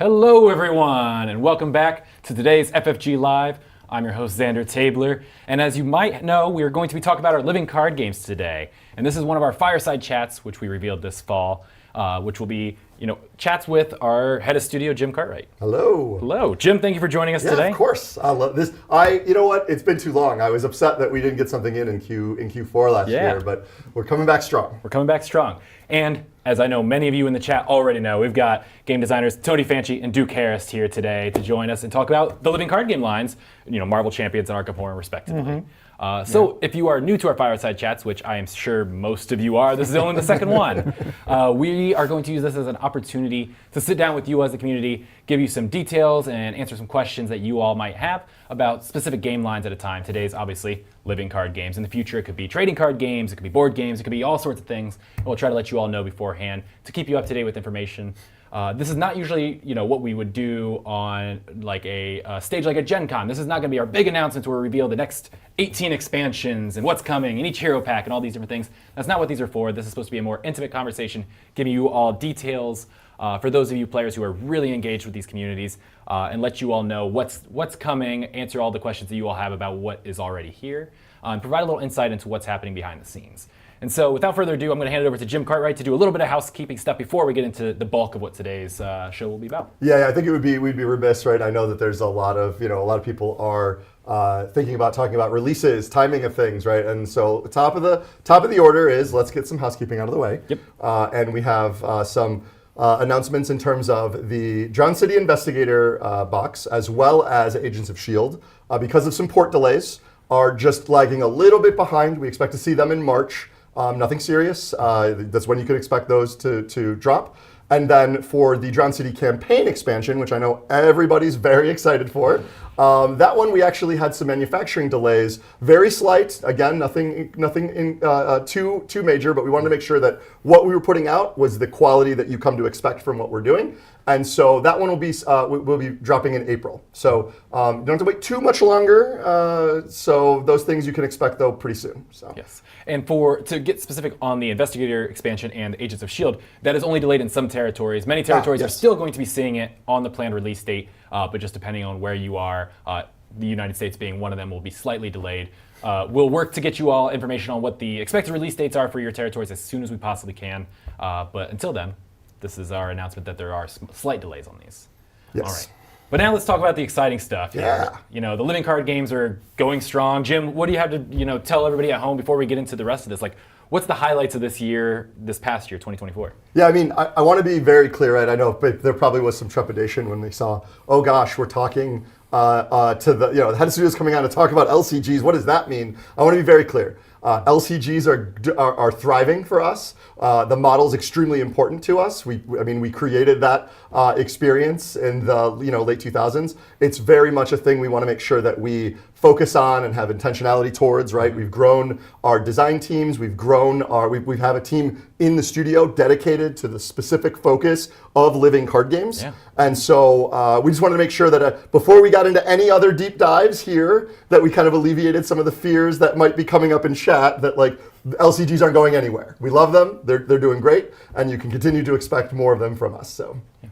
Hello everyone, and welcome back to today's FFG Live. I'm your host, Xander Tabler, and as you might know, we are going to be talking about our living card games today. And this is one of our fireside chats, which we revealed this fall, which will be, chats with our head of studio, Jim Cartwright. Hello. Hello. Jim, thank you for joining us today. Yeah, of course. I love this. You know what? It's been too long. I was upset that we didn't get something in Q4 last year, but we're coming back strong. We're coming back strong. And as I know many of you in the chat already know, we've got game designers Tony Fanchi and Duke Harrist here today to join us and talk about the living card game lines, Marvel Champions and Arkham Horror respectively. If you are new to our fireside chats, which I am sure most of you are, this is only the second one. We are going to use this as an opportunity to sit down with you as the community, give you some details and answer some questions that you all might have about specific game lines at a time. Today's obviously living card games. In the future, it could be trading card games, it could be board games, it could be all sorts of things. And we'll try to let you all know beforehand to keep you up to date with information. This is not usually, what we would do on like a stage like a Gen Con. This is not going to be our big announcements where we reveal the next 18 expansions and what's coming and each hero pack and all these different things. That's not what these are for. This is supposed to be a more intimate conversation, giving you all details for those of you players who are really engaged with these communities and let you all know what's coming, answer all the questions that you all have about what is already here, and provide a little insight into what's happening behind the scenes. And so without further ado, I'm going to hand it over to Jim Cartwright to do a little bit of housekeeping stuff before we get into the bulk of what today's show will be about. Yeah, I think we'd be remiss, right? I know that there's a lot of people are thinking about talking about releases, timing of things, right? And so top of the order is let's get some housekeeping out of the way. Yep. And we have some announcements in terms of the Drowned City Investigator box, as well as Agents of S.H.I.E.L.D. Because of some port delays, are just lagging a little bit behind. We expect to see them in March. Nothing serious. That's when you can expect those to drop. And then for the Drowned City campaign expansion, which I know everybody's very excited for, that one we actually had some manufacturing delays, very slight. Again, nothing too major, but we wanted to make sure that what we were putting out was the quality that you come to expect from what we're doing. And so that one will be dropping in April. So you don't have to wait too much longer. So those things you can expect though pretty soon. So. Yes. And to get specific on the Investigator expansion and Agents of S.H.I.E.L.D., that is only delayed in some territories. Many territories are still going to be seeing it on the planned release date, but just depending on where you are, the United States being one of them will be slightly delayed. We'll work to get you all information on what the expected release dates are for your territories as soon as we possibly can. But until then, this is our announcement that there are slight delays on these. Yes. All right. But now let's talk about the exciting stuff here. Yeah. The living card games are going strong. Jim, what do you have to, tell everybody at home before we get into the rest of this? Like, what's the highlights of this past year, 2024? Yeah, I mean, I want to be very clear, right? I know, but there probably was some trepidation when they saw, oh gosh, we're talking to the head of studios coming out to talk about LCGs. What does that mean? I want to be very clear. LCGs are thriving for us. The model is extremely important to us. We created that experience in the late 2000s. It's very much a thing we want to make sure that we focus on and have intentionality towards. Right, we've grown our design teams. We've grown we have a team in the studio dedicated to the specific focus of living card games. Yeah. And so we just wanted to make sure that before we got into any other deep dives here, that we kind of alleviated some of the fears that might be coming up in chat that like LCGs aren't going anywhere. We love them. They're doing great, and you can continue to expect more of them from us. So, yeah.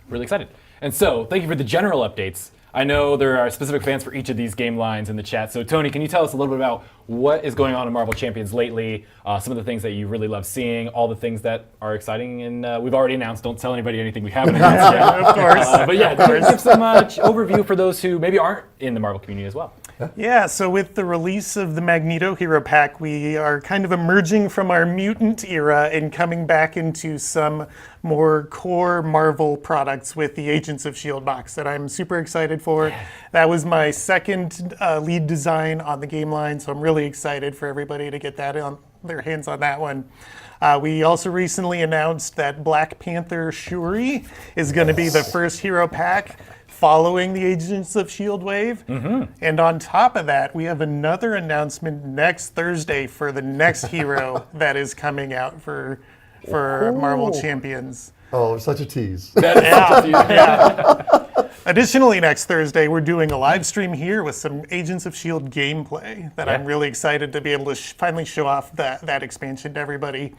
Really excited. And so, thank you for the general updates. I know there are specific fans for each of these game lines in the chat. So, Tony, can you tell us a little bit about what is going on in Marvel Champions lately? Some of the things that you really love seeing, all the things that are exciting, and we've already announced. Don't tell anybody anything we haven't announced yet. Of course. But yeah, give some overview for those who maybe aren't in the Marvel community as well. Yeah, so with the release of the Magneto Hero Pack, we are kind of emerging from our mutant era and coming back into some more core Marvel products with the Agents of S.H.I.E.L.D. box that I'm super excited for. That was my second lead design on the game line, so I'm really excited for everybody to get that on their hands on that one. We also recently announced that Black Panther Shuri is going to be the first hero pack following the Agents of S.H.I.E.L.D. wave. Mm-hmm. And on top of that, we have another announcement next Thursday for the next hero that is coming out for Marvel Champions. Oh, such a tease. Yeah. Additionally, next Thursday, we're doing a live stream here with some Agents of S.H.I.E.L.D. gameplay that I'm really excited to be able to finally show off that expansion to everybody.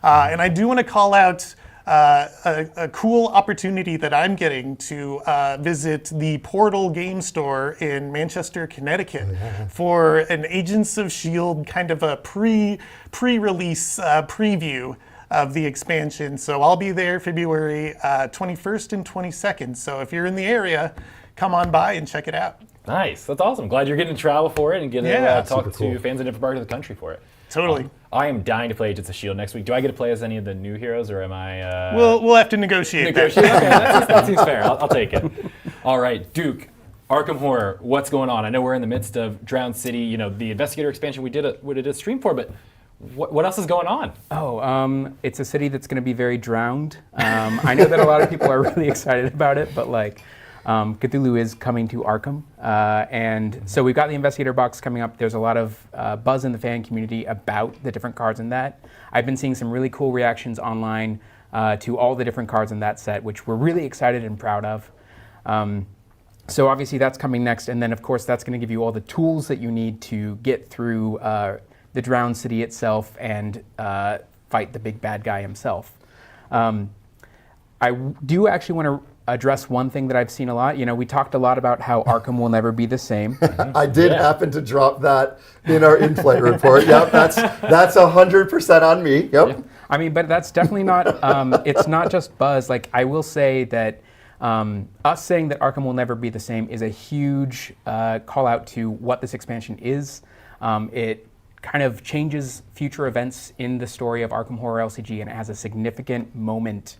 And I do want to call out a cool opportunity that I'm getting to visit the Portal game store in Manchester, Connecticut for an Agents of S.H.I.E.L.D. kind of a pre-release preview of the expansion. So I'll be there February 21st and 22nd. So if you're in the area, come on by and check it out. Nice. That's awesome. Glad you're getting to travel for it and get to talk to cool. fans in different parts of the country for it. Totally. I am dying to play Agents of S.H.I.E.L.D. next week. Do I get to play as any of the new heroes, or am I... We'll have to negotiate that. Okay, that seems fair. I'll take it. All right, Duke, Arkham Horror, what's going on? I know we're in the midst of Drowned City, the Investigator expansion we did a stream for, but what else is going on? It's a city that's going to be very drowned. I know that a lot of people are really excited about it, but Cthulhu is coming to Arkham. And so we've got the Investigator box coming up. There's a lot of buzz in the fan community about the different cards in that. I've been seeing some really cool reactions online to all the different cards in that set, which we're really excited and proud of. So obviously that's coming next. And then of course that's going to give you all the tools that you need to get through the drowned city itself and fight the big bad guy himself. I do actually want to address one thing that I've seen a lot. We talked a lot about how Arkham will never be the same. I did happen to drop that in our in-play report. Yep, that's 100% on me. Yep. I mean, but that's definitely not, it's not just buzz. I will say that us saying that Arkham will never be the same is a huge call out to what this expansion is. It kind of changes future events in the story of Arkham Horror LCG, and it has a significant moment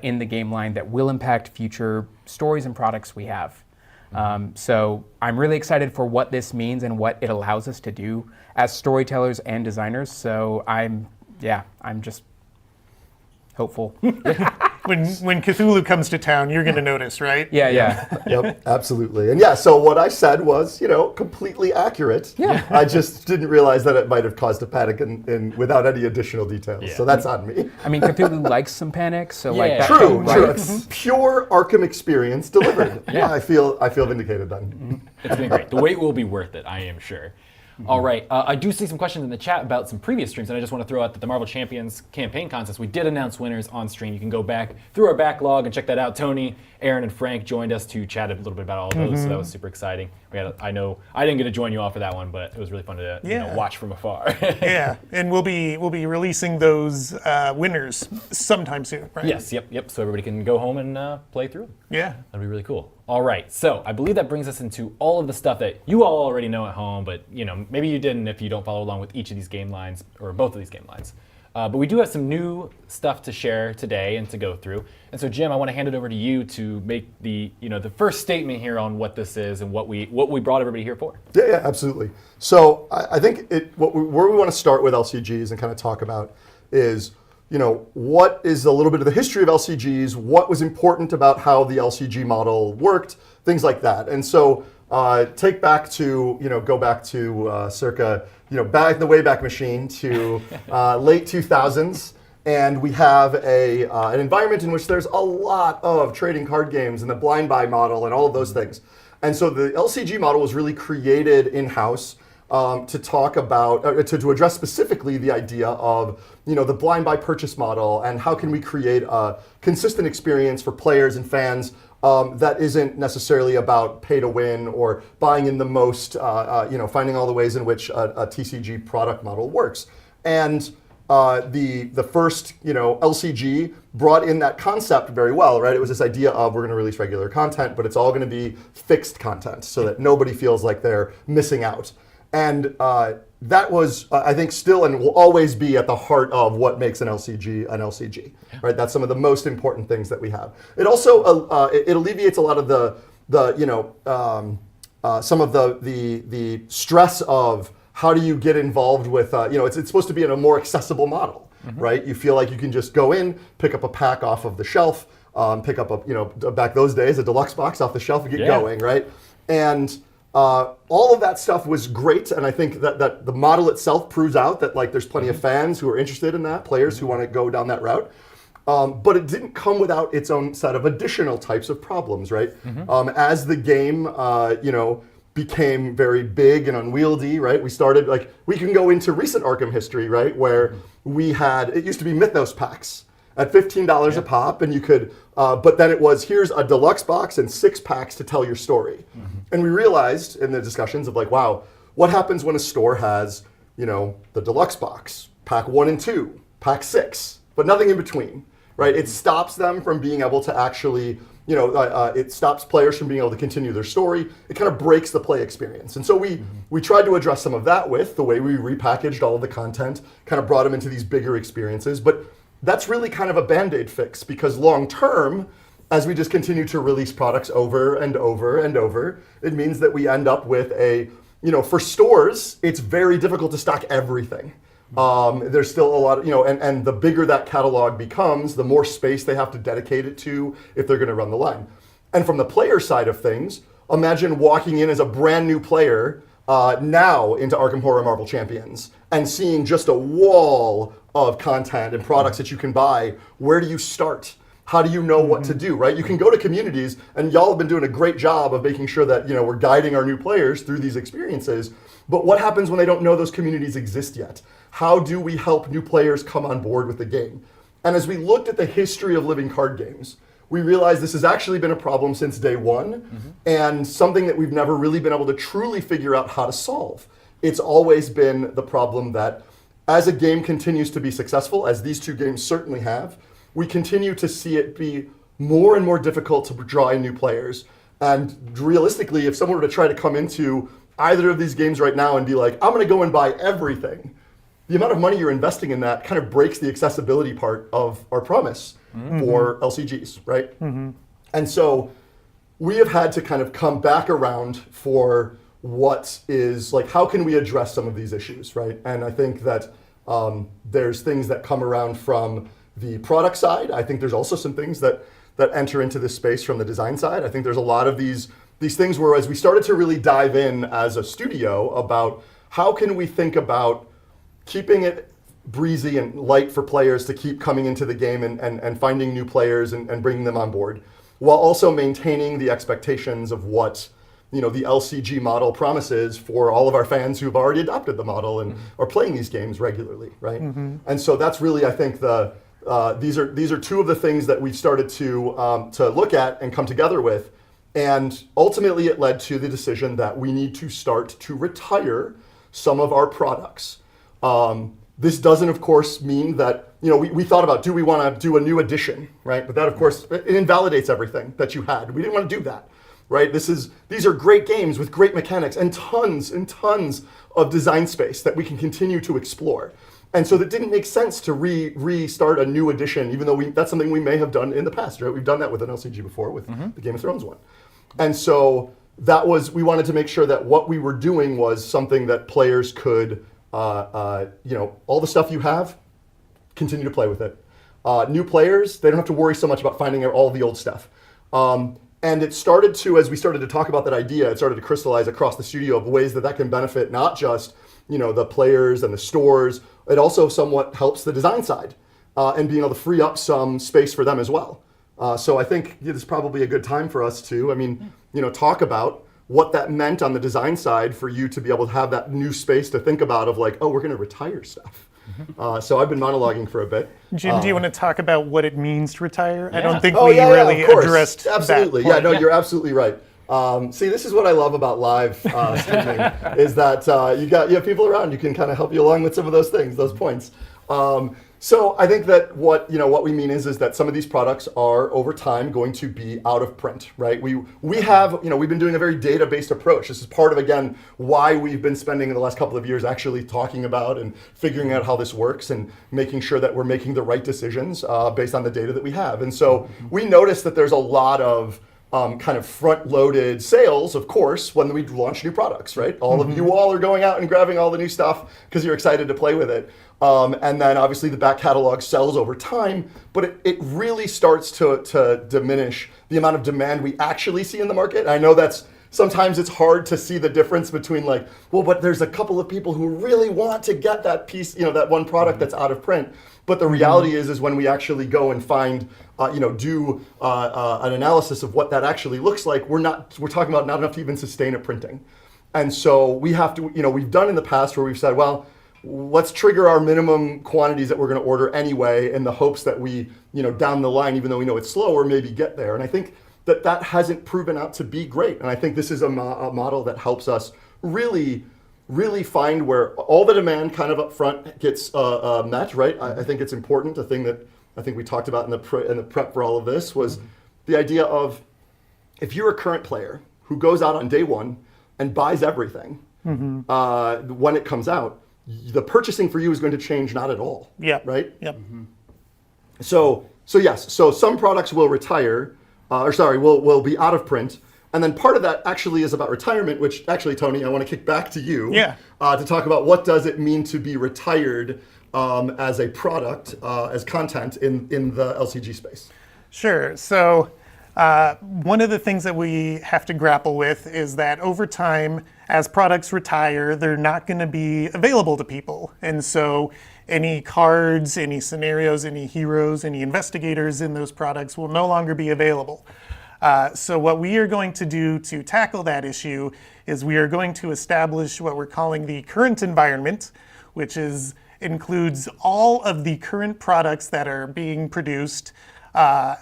in the game line that will impact future stories and products we have. So I'm really excited for what this means and what it allows us to do as storytellers and designers. So I'm just hopeful. When Cthulhu comes to town, you're going to notice, right? Yeah. Yep, absolutely. And so what I said was, completely accurate. Yeah. I just didn't realize that it might have caused a panic without any additional details. Yeah. So that's on me. I mean, Cthulhu likes some panic, so that True. right? It's pure Arkham experience delivered. I feel vindicated then. It's been great. The wait will be worth it, I am sure. All right, I do see some questions in the chat about some previous streams, and I just want to throw out that the Marvel Champions campaign contest, we did announce winners on stream. You can go back through our backlog and check that out. Tony, Aaron, and Frank joined us to chat a little bit about all of those, so that was super exciting. I know I didn't get to join you all for that one, but it was really fun to watch from afar. Yeah, and we'll be releasing those winners sometime soon, right? Yes, yep. So everybody can go home and play through them. Yeah. That'd be really cool. All right, so I believe that brings us into all of the stuff that you all already know at home, but maybe you didn't if you don't follow along with each of these game lines, or both of these game lines. But we do have some new stuff to share today and to go through. And so Jim, I want to hand it over to you to make the first statement here on what this is and what we brought everybody here for. Yeah, absolutely. So I think where we want to start with LCGs and kind of talk about is, what is a little bit of the history of LCGs, what was important about how the LCG model worked, things like that. And so go back to circa, back in the Wayback Machine to late 2000s. And we have an environment in which there's a lot of trading card games and the blind buy model and all of those things. And so the LCG model was really created in-house to talk about, to address specifically the idea of, the blind buy purchase model and how can we create a consistent experience for players and fans that isn't necessarily about pay to win or buying in the most, finding all the ways in which a TCG product model works. And the first, LCG brought in that concept very well, right? It was this idea of we're going to release regular content, but it's all going to be fixed content so that nobody feels like they're missing out. And that was, I think, still and will always be at the heart of what makes an LCG, right? That's some of the most important things that we have. It also it alleviates a lot of some of the stress of how do you get involved with, it's supposed to be in a more accessible model, right? You feel like you can just go in, pick up a pack off of the shelf, pick up back those days, a deluxe box off the shelf and get going, right? And all of that stuff was great, and I think that the model itself proves out that there's plenty of fans who are interested in that, players who want to go down that route. But it didn't come without its own set of additional types of problems, right? As the game, became very big and unwieldy, right? We started we can go into recent Arkham history, right, where we had it used to be Mythos packs. at $15 a pop, and you could, but then it was, here's a deluxe box and 6 packs to tell your story. And we realized in the discussions of like, wow, what happens when a store has, the deluxe box, pack 1 and 2, pack 6, but nothing in between, right? It stops them from being able to actually, it stops players from being able to continue their story. It kind of breaks the play experience. And so we tried to address some of that with the way we repackaged all of the content, kind of brought them into these bigger experiences. But that's really kind of a Band-Aid fix, because long term, as we just continue to release products over and over and over, it means that we end up with for stores, it's very difficult to stock everything. There's still a lot of, and the bigger that catalog becomes, the more space they have to dedicate it to if they're going to run the line. And from the player side of things, imagine walking in as a brand new player now into Arkham Horror Marvel Champions and seeing just a wall of content and products that you can buy. Where do you start? How do you know what to do, right? You can go to communities, and y'all have been doing a great job of making sure that we're guiding our new players through these experiences. But what happens when they don't know those communities exist yet? How do we help new players come on board with the game? And as we looked at the history of living card games, we realized this has actually been a problem since day one, and something that we've never really been able to truly figure out how to solve. It's always been the problem that as a game continues to be successful, as these two games certainly have, we continue to see it be more and more difficult to draw in new players. And realistically, if someone were to try to come into either of these games right now and be like, I'm going to go and buy everything, the amount of money you're investing in that kind of breaks the accessibility part of our promise for LCGs, right? And so we have had to kind of come back around for what is, like, how can we address some of these issues, right? And I think that there's things that come around from the product side. I think there's also some things that enter into this space from the design side. I think there's a lot of these things where, as we started to really dive in as a studio about how can we think about keeping it breezy and light for players to keep coming into the game and finding new players and bringing them on board, while also maintaining the expectations of what the LCG model promises for all of our fans who've already adopted the model and are playing these games regularly, right? And so that's really, I think, these are two of the things that we've started to look at and come together with. And ultimately, it led to the decision that we need to start to retire some of our products. This doesn't, of course, mean that, we thought about, do we want to do a new edition, right? But that, of course, it invalidates everything that you had. We didn't want to do that, right? These are great games with great mechanics and tons of design space that we can continue to explore. And so that didn't make sense to restart a new edition, even though that's something we may have done in the past, right? We've done that with an LCG before, with the Game of Thrones one. And so we wanted to make sure that what we were doing was something that players could, all the stuff you have, continue to play with it. New players, they don't have to worry so much about finding out all the old stuff. And it started to, as we started to talk about that idea, it started to crystallize across the studio of ways that can benefit not just the players and the stores. It also somewhat helps the design side and being able to free up some space for them as well. So I think this is probably a good time for us to, talk about what that meant on the design side for you to be able to have that new space to think about of like, oh, we're going to retire stuff. So I've been monologuing for a bit. Jim, do you want to talk about what it means to retire? Yeah. I don't think we really addressed absolutely. that Yeah, point. no, you're absolutely right. See, this is what I love about live streaming is that you have people around. You can kind of help you along with some of those things, those points. So I think that what we mean is that some of these products are over time going to be out of print, right? We have we've been doing a very data-based approach. This is part of, again, why we've been spending the last couple of years actually talking about and figuring out how this works and making sure that we're making the right decisions based on the data that we have. And so we noticed that there's a lot of kind of front-loaded sales, of course, when we launch new products, right? All of you all are going out and grabbing all the new stuff because you're excited to play with it. And then obviously the back catalog sells over time, but it really starts to diminish the amount of demand we actually see in the market. And I know sometimes it's hard to see the difference between like, well, but there's a couple of people who really want to get that piece, that one product that's out of print. But the reality is when we actually go and find, do an analysis of what that actually looks like, we're talking about not enough to even sustain a printing. And so we have to, we've done in the past where we've said, well, let's trigger our minimum quantities that we're going to order anyway in the hopes that we, down the line, even though we know it's slower, maybe get there. And I think that hasn't proven out to be great. And I think this is a model that helps us really find where all the demand kind of up front gets met, right? I think it's important. The thing that I think we talked about in the prep for all of this was the idea of, if you're a current player who goes out on day one and buys everything when it comes out, the purchasing for you is going to change not at all. Yeah. Right? Yep. So yes, so some products will retire, will be out of print. And then part of that actually is about retirement, which actually, Tony, I want to kick back to you to talk about what does it mean to be retired as a product, as content in the LCG space. Sure. So one of the things that we have to grapple with is that over time, as products retire, they're not going to be available to people. And so any cards, any scenarios, any heroes, any investigators in those products will no longer be available. So what we are going to do to tackle that issue is we are going to establish what we're calling the current environment, which includes all of the current products that are being produced,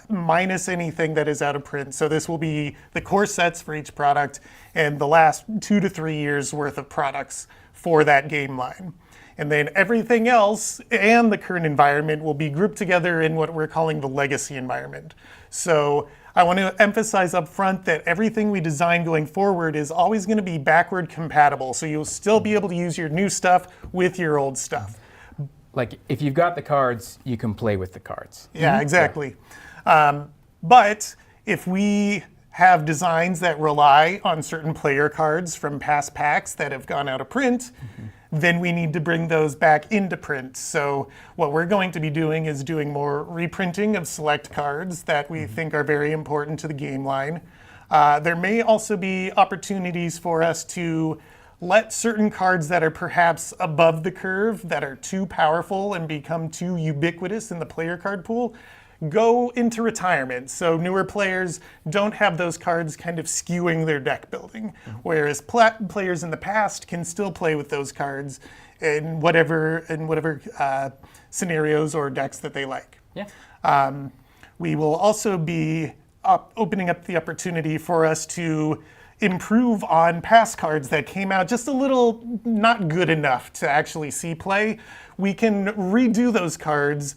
minus anything that is out of print. So this will be the core sets for each product and the last 2 to 3 years worth of products for that game line. And then everything else and the current environment will be grouped together in what we're calling the legacy environment. So I want to emphasize up front that everything we design going forward is always going to be backward compatible. So you'll still be able to use your new stuff with your old stuff. Like, if you've got the cards, you can play with the cards. Yeah, exactly. But if we have designs that rely on certain player cards from past packs that have gone out of print, then we need to bring those back into print. So what we're going to be doing is doing more reprinting of select cards that we think are very important to the game line. There may also be opportunities for us to let certain cards that are perhaps above the curve, that are too powerful and become too ubiquitous in the player card pool, go into retirement. So newer players don't have those cards kind of skewing their deck building, whereas players in the past can still play with those cards in whatever scenarios or decks that they like. Yeah. We will also be opening up the opportunity for us to improve on past cards that came out just a little not good enough to actually see play. We can redo those cards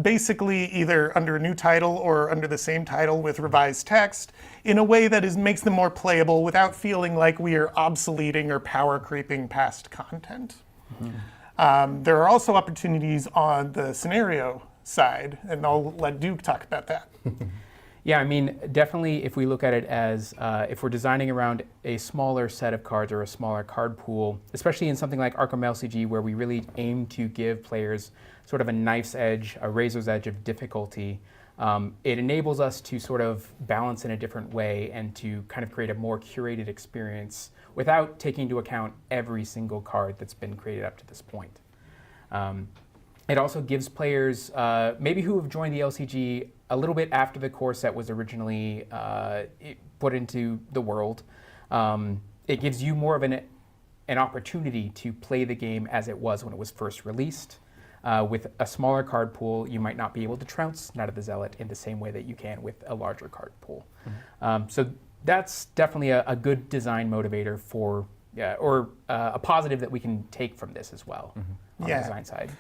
basically either under a new title or under the same title with revised text in a way that makes them more playable without feeling like we are obsoleting or power creeping past content. There are also opportunities on the scenario side, and I'll let Duke talk about that. Yeah, I mean, definitely if we look at it as if we're designing around a smaller set of cards or a smaller card pool, especially in something like Arkham LCG, where we really aim to give players sort of a knife's edge, a razor's edge of difficulty, it enables us to sort of balance in a different way and to kind of create a more curated experience without taking into account every single card that's been created up to this point. It also gives players, maybe who have joined the LCG a little bit after the core set was originally put into the world, it gives you more of an opportunity to play the game as it was when it was first released. With a smaller card pool, you might not be able to trounce Knight of the Zealot in the same way that you can with a larger card pool. So that's definitely a good design motivator for, or a positive that we can take from this as well on the design side.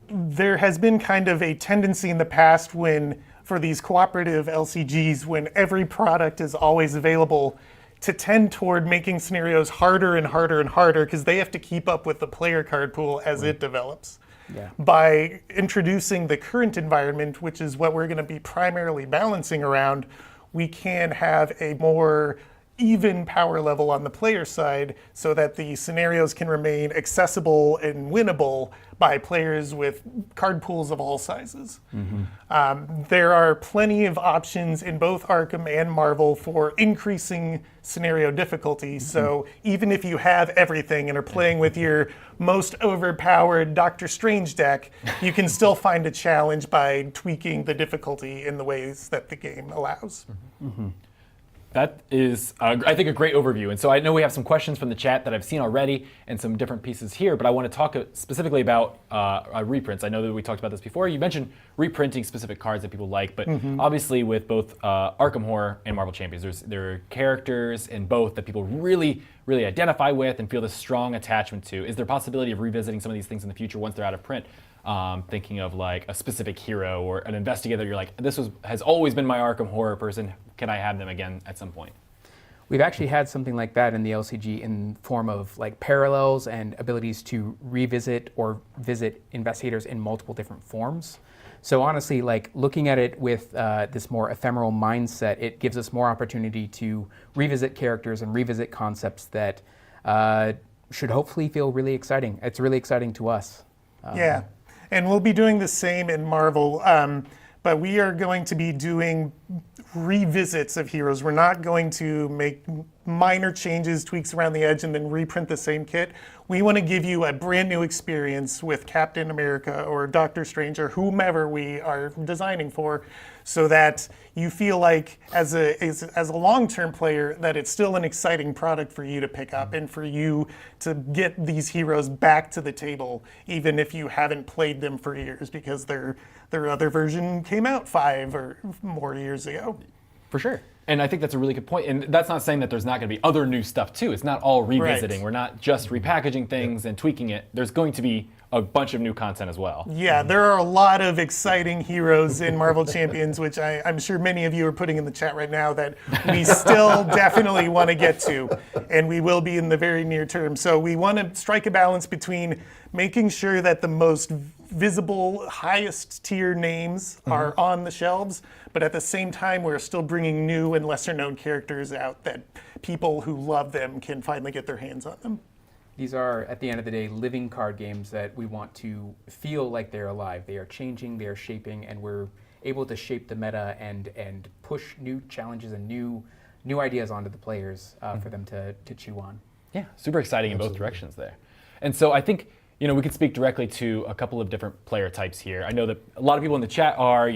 There has been kind of a tendency in the past for these cooperative LCGs, when every product is always available, to tend toward making scenarios harder and harder and harder because they have to keep up with the player card pool as it develops. Yeah. By introducing the current environment, which is what we're going to be primarily balancing around, we can have a more even power level on the player side so that the scenarios can remain accessible and winnable by players with card pools of all sizes. There are plenty of options in both Arkham and Marvel for increasing scenario difficulty. So even if you have everything and are playing with your most overpowered Doctor Strange deck, you can still find a challenge by tweaking the difficulty in the ways that the game allows. That is, I think, a great overview. And so I know we have some questions from the chat that I've seen already and some different pieces here, but I want to talk specifically about reprints. I know that we talked about this before. You mentioned reprinting specific cards that people like, but obviously with both Arkham Horror and Marvel Champions, there are characters in both that people really, really identify with and feel this strong attachment to. Is there a possibility of revisiting some of these things in the future once they're out of print? Thinking of like a specific hero or an investigator, you're like, has always been my Arkham Horror person. Can I have them again at some point? We've actually had something like that in the LCG in form of like parallels and abilities to revisit or visit investigators in multiple different forms. So honestly, like looking at it with this more ephemeral mindset, it gives us more opportunity to revisit characters and revisit concepts that should hopefully feel really exciting. It's really exciting to us. Yeah. And we'll be doing the same in Marvel, but we are going to be doing revisits of heroes. We're not going to make minor changes, tweaks around the edge, and then reprint the same kit. We want to give you a brand new experience with Captain America or Doctor Strange or whomever we are designing for, so that you feel like as a long-term player that it's still an exciting product for you to pick up and for you to get these heroes back to the table, even if you haven't played them for years, because their other version came out 5 or more years ago. For sure. And I think that's a really good point. And that's not saying that there's not going to be other new stuff too. It's not all revisiting. Right. We're not just repackaging things and tweaking it. There's going to be a bunch of new content as well. Yeah, there are a lot of exciting heroes in Marvel Champions, which I'm sure many of you are putting in the chat right now that we still definitely want to get to, and we will be in the very near term. So we want to strike a balance between making sure that the most visible, highest tier names are on the shelves, but at the same time, we're still bringing new and lesser known characters out that people who love them can finally get their hands on them. These are, at the end of the day, living card games that we want to feel like they're alive. They are changing, they are shaping, and we're able to shape the meta and push new challenges and new ideas onto the players for them to chew on. Yeah, super exciting in both directions there. And so I think, we could speak directly to a couple of different player types here. I know that a lot of people in the chat are,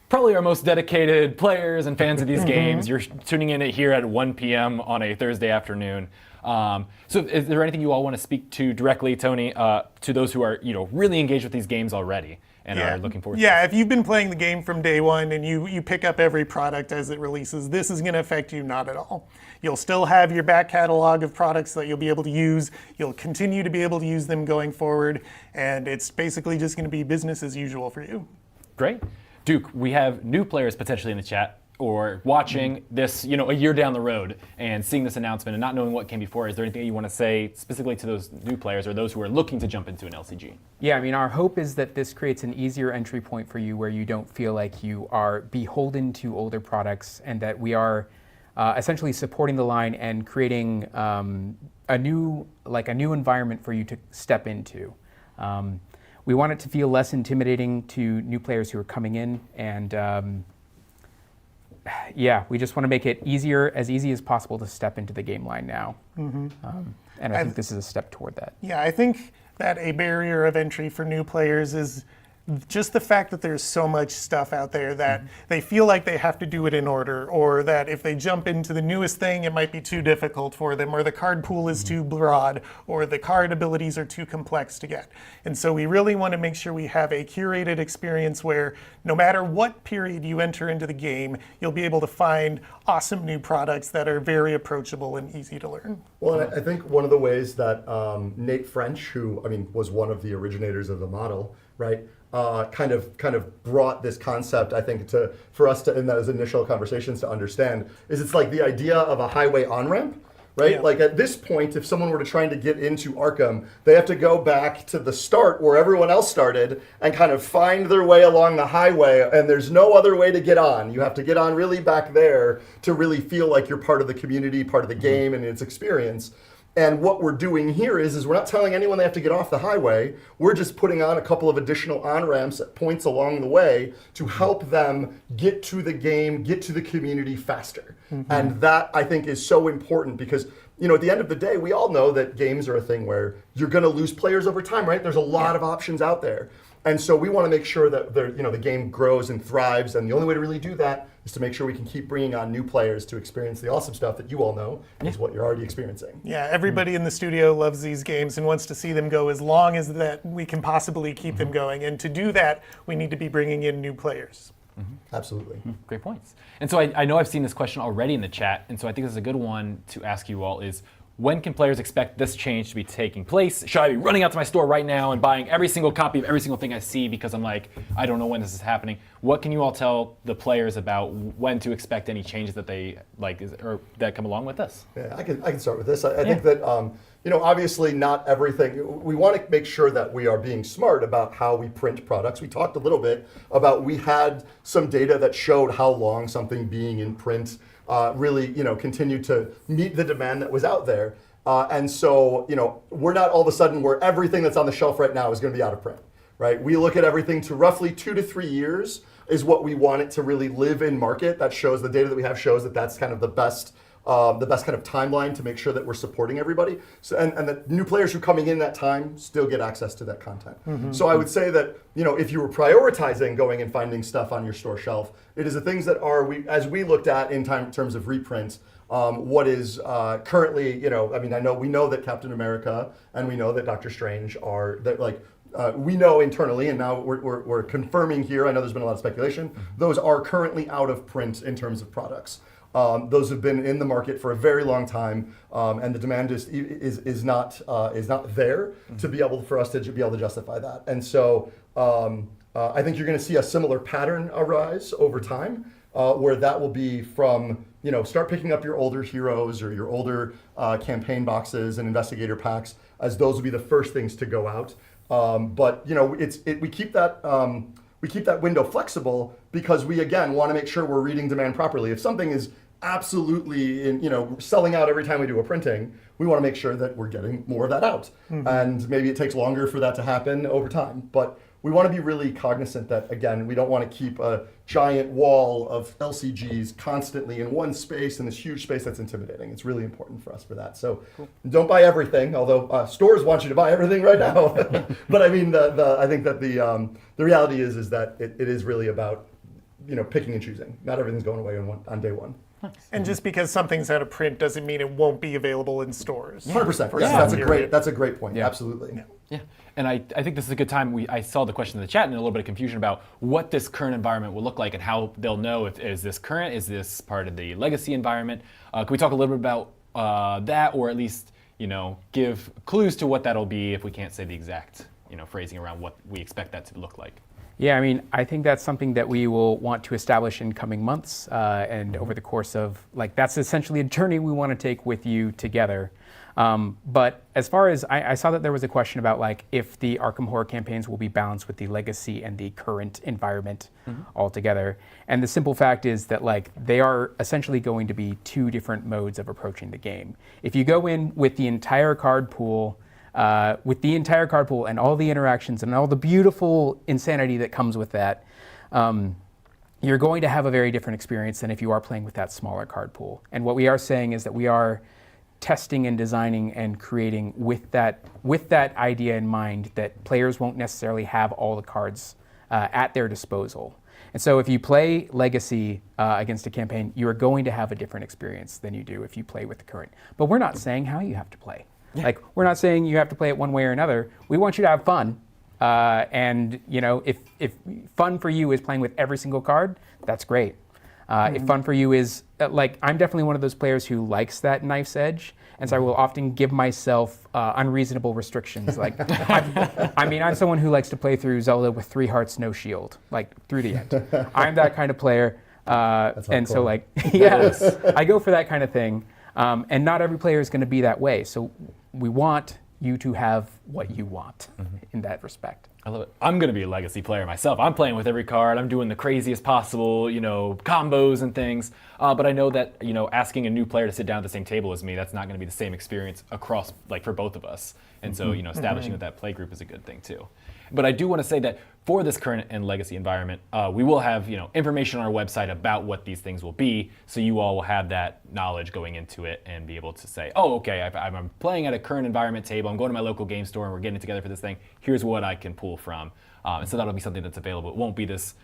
probably our most dedicated players and fans of these games. You're tuning in here at 1 p.m. on a Thursday afternoon. So is there anything you all want to speak to directly, Tony, to those who are, really engaged with these games already and are looking forward to Yeah, if you've been playing the game from day one and you pick up every product as it releases, this is going to affect you not at all. You'll still have your back catalog of products that you'll be able to use. You'll continue to be able to use them going forward, and it's basically just going to be business as usual for you. Great. Duke, we have new players potentially in the chat or watching this, a year down the road and seeing this announcement and not knowing what came before. Is there anything you want to say specifically to those new players or those who are looking to jump into an LCG? Yeah, our hope is that this creates an easier entry point for you where you don't feel like you are beholden to older products, and that we are essentially supporting the line and creating a new environment for you to step into. We want it to feel less intimidating to new players who are coming in, and we just want to make it as easy as possible to step into the game line now. And I think this is a step toward that. Yeah, I think that a barrier of entry for new players is just the fact that there's so much stuff out there that they feel like they have to do it in order, or that if they jump into the newest thing, it might be too difficult for them, or the card pool is too broad, or the card abilities are too complex to get. And so we really want to make sure we have a curated experience where no matter what period you enter into the game, you'll be able to find awesome new products that are very approachable and easy to learn. Well, I think one of the ways that Nate French, who was one of the originators of the model, right, kind of brought this concept, I think, for us to in those initial conversations to understand, is it's like the idea of a highway on-ramp, right? Yeah. Like at this point, if someone were to try to get into Arkham, they have to go back to the start where everyone else started and kind of find their way along the highway, and there's no other way to get on. You have to get on really back there to really feel like you're part of the community, part of the game and its experience. And what we're doing here is we're not telling anyone they have to get off the highway. We're just putting on a couple of additional on-ramps at points along the way to help them get to the game, get to the community faster. And that, I think, is so important because, at the end of the day, we all know that games are a thing where you're going to lose players over time, right? There's a lot of options out there. And so we want to make sure that the game grows and thrives, and the only way to really do that is to make sure we can keep bringing on new players to experience the awesome stuff that you all know is what you're already experiencing. Yeah, everybody in the studio loves these games and wants to see them go as long as that we can possibly keep them going. And to do that, we need to be bringing in new players. Absolutely. Great points. And so I know I've seen this question already in the chat, and so I think this is a good one to ask you all is, when can players expect this change to be taking place? Should I be running out to my store right now and buying every single copy of every single thing I see because I'm like, I don't know when this is happening? What can you all tell the players about when to expect any changes that they like or that come along with this? Yeah, I can start with this. I think that obviously not everything. We want to make sure that we are being smart about how we print products. We talked a little bit about we had some data that showed how long something being in print really continued to meet the demand that was out there. And so we're not all of a sudden where everything that's on the shelf right now is going to be out of print. Right? We look at everything to roughly 2 to 3 years is what we want it to really live in market. That shows the data that we have shows that that's kind of the best kind of timeline to make sure that we're supporting everybody. So, and the new players who are coming in that time still get access to that content. So I would say that if you were prioritizing going and finding stuff on your store shelf, it is the things that as we looked at in terms of reprints, what is currently, we know that Captain America and we know that Doctor Strange are we know internally, and now we're confirming here. I know there's been a lot of speculation. Those are currently out of print in terms of products. Those have been in the market for a very long time, and the demand is not there to be able for us to be able to justify that. And so I think you're going to see a similar pattern arise over time, where that will be from start picking up your older heroes or your older campaign boxes and investigator packs, as those will be the first things to go out. But we keep that window flexible because we again want to make sure we're reading demand properly. If something is absolutely selling out every time we do a printing, we want to make sure that we're getting more of that out. And maybe it takes longer for that to happen over time. But we want to be really cognizant that, again, we don't want to keep a giant wall of LCGs constantly in one space, in this huge space that's intimidating. It's really important for us for that. So don't buy everything, although stores want you to buy everything right now. But I mean, I think that the reality is that it is really about picking and choosing. Not everything's going away on day one. And just because something's out of print doesn't mean it won't be available in stores. 100%. For Yes, some that's a great point. Yeah. Absolutely. Yeah, and I think this is a good time. I saw the question in the chat and a little bit of confusion about what this current environment will look like and how they'll know if is this current, is this part of the legacy environment. Can we talk a little bit about that, or at least give clues to what that'll be if we can't say the exact phrasing around what we expect that to look like? Yeah, I mean, I think that's something that we will want to establish in coming months and over the course of, that's essentially a journey we want to take with you together. But as far as, I saw that there was a question about if the Arkham Horror campaigns will be balanced with the legacy and the current environment altogether. And the simple fact is that they are essentially going to be two different modes of approaching the game. If you go in with the entire card pool, and all the interactions and all the beautiful insanity that comes with that, you're going to have a very different experience than if you are playing with that smaller card pool. And what we are saying is that we are testing and designing and creating with that idea in mind that players won't necessarily have all the cards at their disposal. And so if you play Legacy against a campaign, you are going to have a different experience than you do if you play with the current. But we're not saying how you have to play. Yeah. We're not saying you have to play it one way or another. We want you to have fun. And if fun for you is playing with every single card, that's great. If fun for you is, I'm definitely one of those players who likes that knife's edge, and so I will often give myself unreasonable restrictions. I'm someone who likes to play through Zelda with 3 hearts, no shield, through the end. I'm that kind of player. And so yes, I go for that kind of thing. And not every player is going to be that way. So we want you to have what you want in that respect. I love it. I'm going to be a Legacy player myself. I'm playing with every card. I'm doing the craziest possible, combos and things. But I know that, asking a new player to sit down at the same table as me, that's not going to be the same experience across, for both of us. And so, establishing with that play group is a good thing too. But I do want to say that for this current and legacy environment, we will have information on our website about what these things will be, so you all will have that knowledge going into it and be able to say, oh, okay, I'm playing at a current environment table, I'm going to my local game store and we're getting together for this thing, here's what I can pull from. And so that'll be something that's available. It won't be this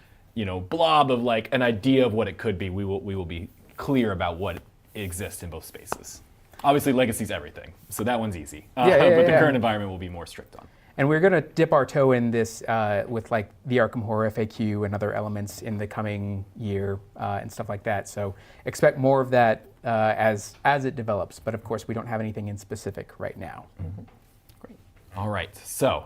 blob of like an idea of what it could be. We will be clear about what exists in both spaces. Obviously, legacy's everything, so that one's easy. But the current environment will be more strict on. And we're going to dip our toe in this with like the Arkham Horror FAQ and other elements in the coming year and stuff like that. So expect more of that as it develops. But of course, we don't have anything in specific right now. Mm-hmm. Great. All right. So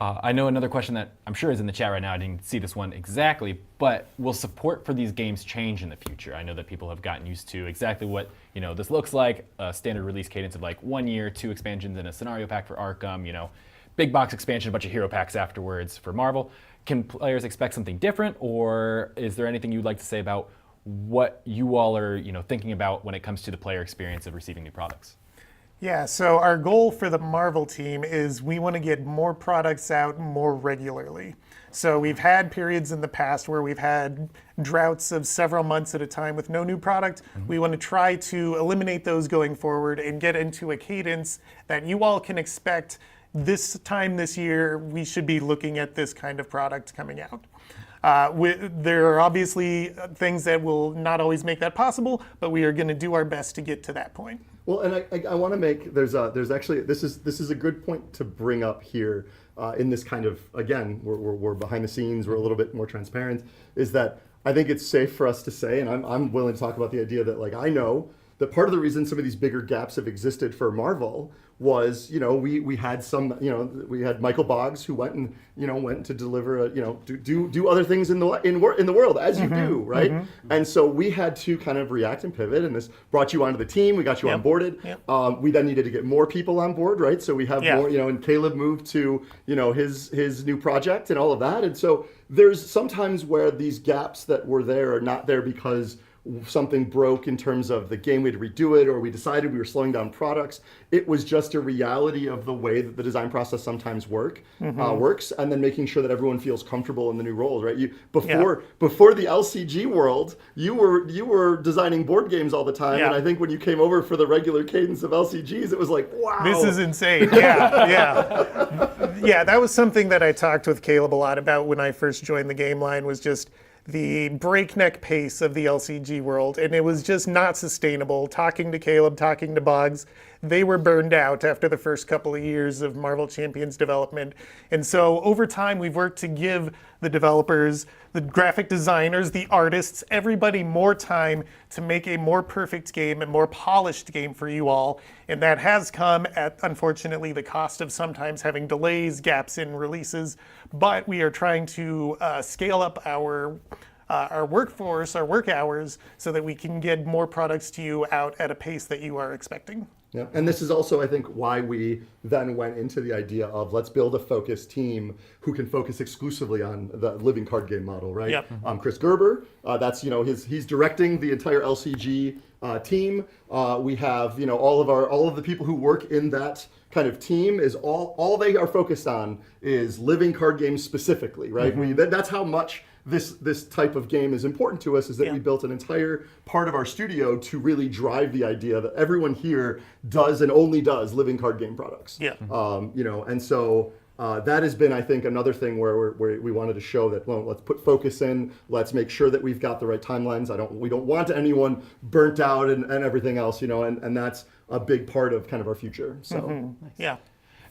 I know another question that I'm sure is in the chat right now. I didn't see this one exactly, but will support for these games change in the future? I know that people have gotten used to exactly what this looks like. A standard release cadence of like 1 year, 2 expansions, and a scenario pack for Arkham. Big box expansion, a bunch of hero packs afterwards for Marvel. Can players expect something different, or is there anything you'd like to say about what you all are thinking about when it comes to the player experience of receiving new products? Yeah, so our goal for the Marvel team is we want to get more products out more regularly. So we've had periods in the past where we've had droughts of several months at a time with no new product. Mm-hmm. We want to try to eliminate those going forward and get into a cadence that you all can expect. This time this year, we should be looking at this kind of product coming out. There are obviously things that will not always make that possible, but we are going to do our best to get to that point. Well, and I want to make there's actually this is a good point to bring up here in this kind of, again, we're behind the scenes, we're a little bit more transparent, is that I think it's safe for us to say, and I'm willing to talk about the idea that, like, I know that part of the reason some of these bigger gaps have existed for Marvel was, we had some, we had Michael Boggs who went to deliver, do other things in the world, as you do, right? Mm-hmm. And so we had to kind of react and pivot, and this brought you onto the team. We got you onboarded. Yep. We then needed to get more people on board, right? So we have more, and Caleb moved to, his new project and all of that. And so there's sometimes where these gaps that were there are not there because something broke in terms of the game, we had to redo it, or we decided we were slowing down products. It was just a reality of the way that the design process sometimes works, and then making sure that everyone feels comfortable in the new roles, right? Before the LCG world, you were designing board games all the time, and I think when you came over for the regular cadence of LCGs, it was like, wow, this is insane. Yeah, that was something that I talked with Caleb a lot about when I first joined the game line, was just the breakneck pace of the LCG world, and it was just not sustainable. Talking to Caleb, talking to Boggs, they were burned out after the first couple of years of Marvel Champions development. And so over time, we've worked to give the developers, the graphic designers, the artists, everybody more time to make a more perfect game, a more polished game for you all. And that has come at, unfortunately, the cost of sometimes having delays, gaps in releases. But we are trying to scale up our workforce, our work hours, so that we can get more products to you out at a pace that you are expecting. Yeah, and this is also, I think, why we then went into the idea of let's build a focused team who can focus exclusively on the living card game model, right? Yep. Chris Gerber, that's he's directing the entire LCG team. We have all of the people who work in that kind of team is all they are focused on is living card games specifically, right? Mm-hmm. That's how much this type of game is important to us, is that we built an entire part of our studio to really drive the idea that everyone here does and only does living card game products. Yeah. And so that has been, I think, another thing where we wanted to show that, well, let's put focus in, let's make sure that we've got the right timelines. We don't want anyone burnt out and everything else, and that's a big part of kind of our future. So Yeah.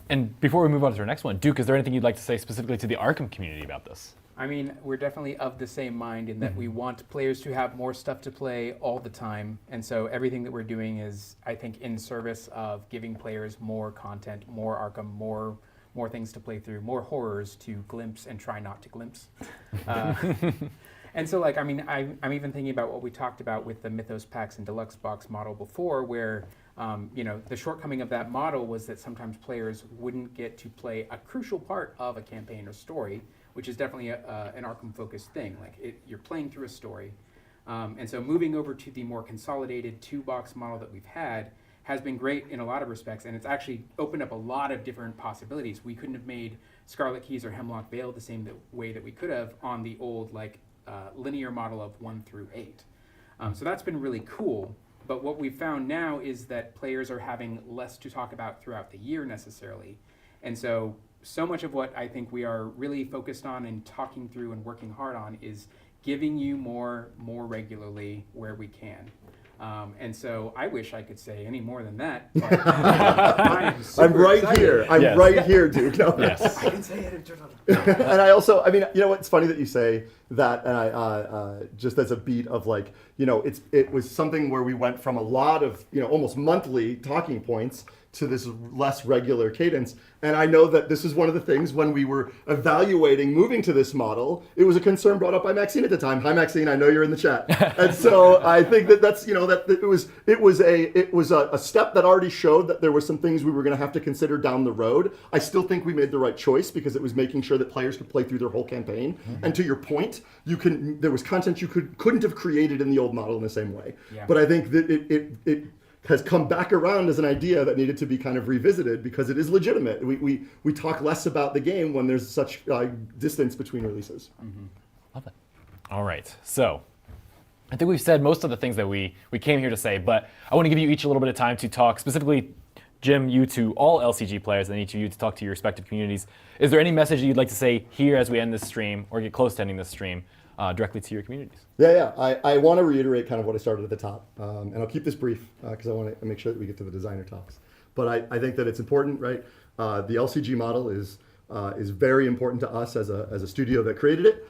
And before we move on to our next one, Duke, is there anything you'd like to say specifically to the Arkham community about this? I mean, we're definitely of the same mind in that we want players to have more stuff to play all the time. And so everything that we're doing is, I think, in service of giving players more content, more Arkham, more things to play through, more horrors to glimpse and try not to glimpse. And so, like, I mean, I'm even thinking about what we talked about with the Mythos packs and Deluxe box model before, where the shortcoming of that model was that sometimes players wouldn't get to play a crucial part of a campaign or story, which is definitely an Arkham-focused thing. Like, you're playing through a story. And so moving over to the more consolidated 2-box model that we've had has been great in a lot of respects, and it's actually opened up a lot of different possibilities. We couldn't have made Scarlet Keys or Hemlock Vale the same way that we could have on the old linear model of 1 through 8. So that's been really cool. But what we've found now is that players are having less to talk about throughout the year necessarily. And so much of what I think we are really focused on and talking through and working hard on is giving you more regularly where we can. And so I wish I could say any more than that. But I'm right excited. here. I'm Yes. right here, Duke. No. Yes. I can say it. And I also, I mean, you know what? It's funny that you say that, and I just as a beat of like, you know, it was something where we went from a lot of, you know, almost monthly talking points to this less regular cadence. And I know that this is one of the things when we were evaluating moving to this model, it was a concern brought up by Maxine at the time. Hi, Maxine, I know you're in the chat. And so I think that that's, you know, that it was a step that already showed that there were some things we were going to have to consider down the road. I still think we made the right choice because it was making sure that players could play through their whole campaign. Mm-hmm. And to your point, there was content you couldn't have created in the old model in the same way. Yeah. But I think that it has come back around as an idea that needed to be kind of revisited because it is legitimate. We talk less about the game when there's such distance between releases. Mm-hmm. Love it. All right, so I think we've said most of the things that we came here to say, but I want to give you each a little bit of time to talk specifically, Jim, you to all LCG players, and each of you to talk to your respective communities. Is there any message that you'd like to say here as we end this stream or get close to ending this stream directly to your communities? Yeah. I want to reiterate kind of what I started at the top, and I'll keep this brief because I want to make sure that we get to the designer talks. But I think that it's important, right? The LCG model is very important to us as a studio that created it.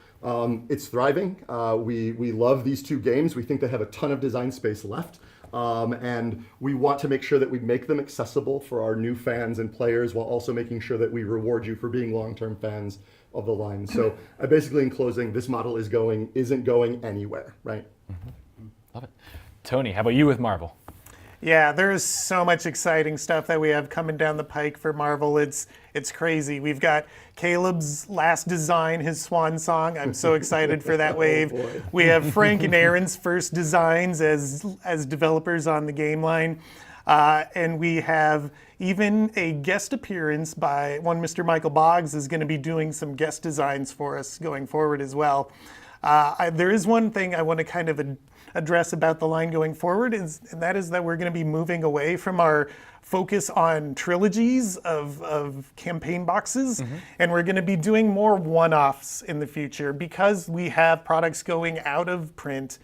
It's thriving. We love these two games. We think they have a ton of design space left. And we want to make sure that we make them accessible for our new fans and players while also making sure that we reward you for being long-term fans of the line. So basically in closing, this model isn't going anywhere, right? Mm-hmm. Love it. Tony, how about you with Marvel? Yeah, there's so much exciting stuff that we have coming down the pike for Marvel. It's crazy. We've got Caleb's last design, his swan song. I'm so excited for that wave. Boy. We have Frank and Aaron's first designs as developers on the game line. And we have even a guest appearance by one Mr. Michael Boggs is going to be doing some guest designs for us going forward as well. There is one thing I want to kind of address about the line going forward, and that is that we're going to be moving away from our focus on trilogies of campaign boxes, and we're going to be doing more one-offs in the future. Because we have products going out of print,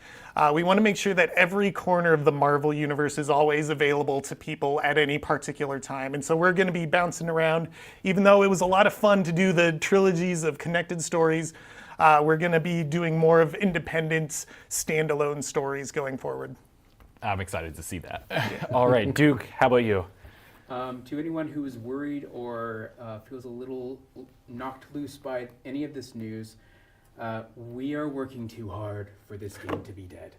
we want to make sure that every corner of the Marvel universe is always available to people at any particular time. And so we're going to be bouncing around. Even though it was a lot of fun to do the trilogies of connected stories, we're going to be doing more of independent, standalone stories going forward. I'm excited to see that. All right, Duke, how about you? To anyone who is worried or feels a little knocked loose by any of this news, we are working too hard for this game to be dead.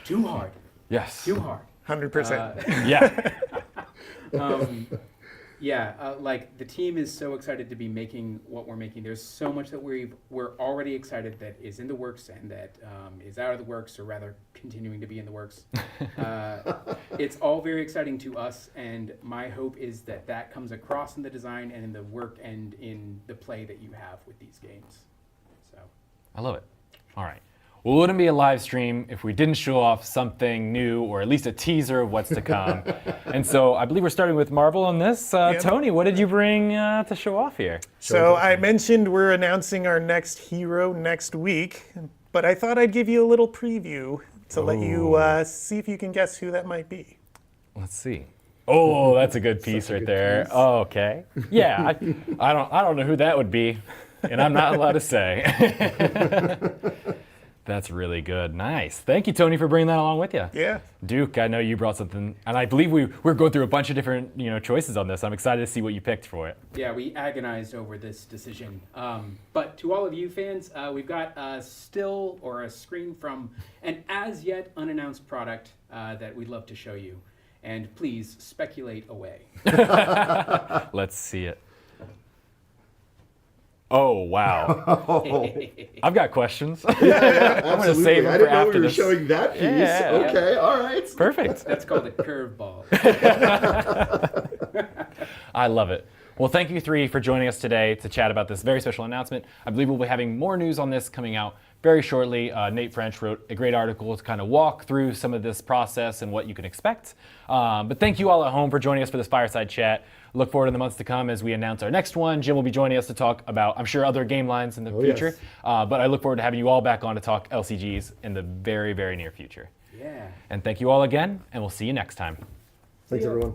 Too hard. Yes. Too hard. 100%. Yeah. Like the team is so excited to be making what we're making. There's so much that we're already excited that is in the works and that is out of the works, or rather continuing to be in the works. It's all very exciting to us, and my hope is that comes across in the design and in the work and in the play that you have with these games. So I love it. All right. Well, it wouldn't be a live stream if we didn't show off something new, or at least a teaser of what's to come. And so I believe we're starting with Marvel on this. Tony, what did you bring to show off here? So I mentioned we're announcing our next hero next week, but I thought I'd give you a little preview to let you see if you can guess who that might be. Let's see. Oh, that's a good piece right there. Oh, okay. Yeah, I don't know who that would be, and I'm not allowed to say. That's really good. Nice. Thank you, Tony, for bringing that along with you. Yeah. Duke, I know you brought something, and I believe we're going through a bunch of different choices on this. I'm excited to see what you picked for it. yeah, we agonized over this decision. But to all of you fans, we've got a still or a screen from an as yet unannounced product that we'd love to show you. And please speculate away. Let's see it. Oh, wow. I've got questions. Yeah, I'm going to save them I for didn't know after we were this. showing that piece. Yeah. Okay, all right. Perfect. That's called a curveball. I love it. Well, thank you three for joining us today to chat about this very special announcement. I believe we'll be having more news on this coming out very shortly. Nate French wrote a great article to kind of walk through some of this process and what you can expect. But thank you all at home for joining us for this fireside chat. Look forward to the months to come as we announce our next one. Jim will be joining us to talk about, I'm sure, other game lines in the future. Yes. But I look forward to having you all back on to talk LCGs in the very, very near future. Yeah. And thank you all again, and we'll see you next time. Thanks, everyone.